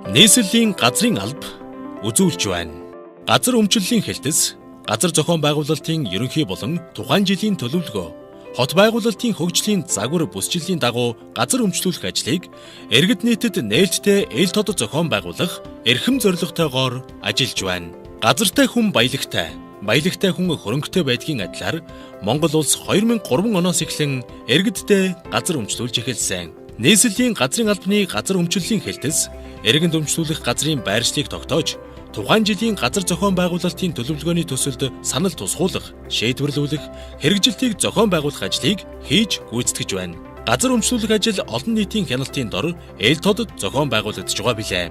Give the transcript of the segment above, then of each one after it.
Нийслэлийн газрын алба үзүүлж байна. Газар өмчлөлийн хэлтэс, газар зохион байгуулалтын ерөнхий болон тухайн жилийн төлөвлөгөө, хот байгуулалтын хөгжлийн загвар бүсчлийн дагуу газар өмчлүүлэх ажлыг иргэд нийтэд нээлттэй эл тод зохион байгуулах эрхэм зорилготойгоор ажиллаж байна. Газартай хүн баялагтай, баялагтай хүн хөрөнгөтэй байдгийн адилаар Монгол улс 2003 оноос эхлэн иргэдтэй газар өмчлүүлж эхэлсэн. Нийслэлийн газрын албаны газар өмчлөлийн хэлтэс, иргэнд өмчлүүлэх газрын байршлыг тогтоож, тухайн жилийн газар зохион байгуулалтын төлөвлөгөөний төсөлд санал тусгуулах, шийдвэрлүүлэх, хэрэгжилтийг зохион байгуулах ажлыг хийж гүйцэтгэж байна. Газар өмчлүүлэх ажил олон нийтийн хяналтын дор эл тодд зохион байгуулагдж байгаа билээ.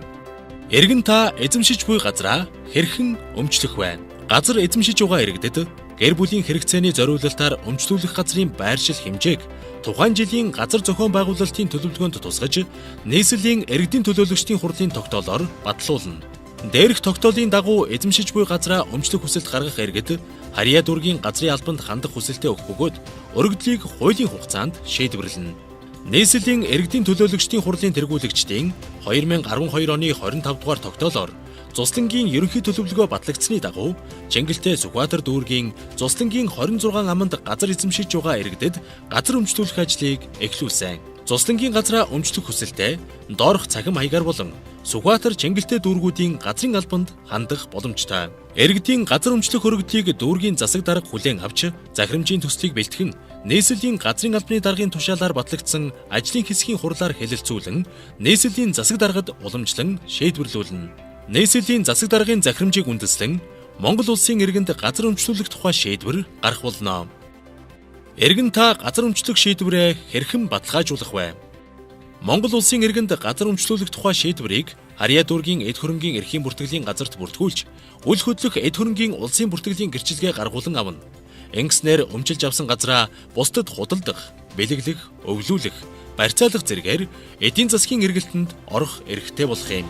Иргэн та эзэмшиж буй газраа хэрхэн өмчлөх вэ? Газар эзэмшиж байгаа иргэдэд гэр бүлийн хэрэгцээний зориулалтаар өмчлүүлэх газрын байршил хэмжээг тухайн жилийн газар зохион байгуулалтын төлөвлөгөөнд тусгаж, нийслэлийн иргэдийн төлөөлөгчдийн хурлын тогтоолоор батлуулна. Дээрх тогтоолын дагуу эзэмшиж буй газраа өмчлөх хүсэлт гаргах иргэд Харьяа дүүргийн газрын албанд хандах хүсэлтээ өгөх бөгөөд өргөдлийг хуулийн хугацаанд шийдвэрлэнэ. Нийслэлийн иргэдийн төлөөлөгчдийн хурлын тэргүүлэгчдийн 2012 оны 25 дугаар тогтоолоор Цуслангийн ерөнхий төлөвлөгөө батлагдсны дагуу Чингэлтэй Сүхбаатар дүүргийн Цуслангийн 26 аманд газар эзэмшиж байгаа иргэдэд газар өмчлүүлэх ажлыг эхлүүлсэн. Цуслангийн газраа өмчлөх хүсэлтэд доорх цахим хаягаар болон Сүхбаатар Чингэлтэй дүүргүүдийн газрын албанд хандах боломжтой. Иргэдийн газар өмчлөх өргөдлийг дүүргийн засаг дарга хүлээн авч, захирамжийн төслийг бэлтгэн, нийслэлийн газрын албаны даргын тушаалаар батлагдсан ажлын хэсгийн хурлаар хэлэлцүүлэн, нийслэлийн засаг даргад уламжлан шийдвэрлүүлнэ. Нийслэлийн засаг даргын захирамжийг үндэслэн Монгол улсын иргэнд газар өмчлүүлэх тухай шийдвэр гарах болно. Иргэн та газар өмчлөх шийдвэрээ хэрхэн баталгаажуулах вэ? Монгол улсын иргэнд газар өмчлүүлэх тухай шийдвэрийг Харьяа дүүргийн эд хөрөнгийн эрхийн бүртгэлийн газарт бүртгүүлж, үл хөдлөх эд хөрөнгийн улсын бүртгэлийн гэрчилгээ гаргуулan авна. Ингэснээр өмчилж авсан газраа бусдад худалдах, бэлэглэх, өвлүүлэх, барьцаалах зэргээр эдийн засгийн эргэлтэнд орох эрхтэй болох юм.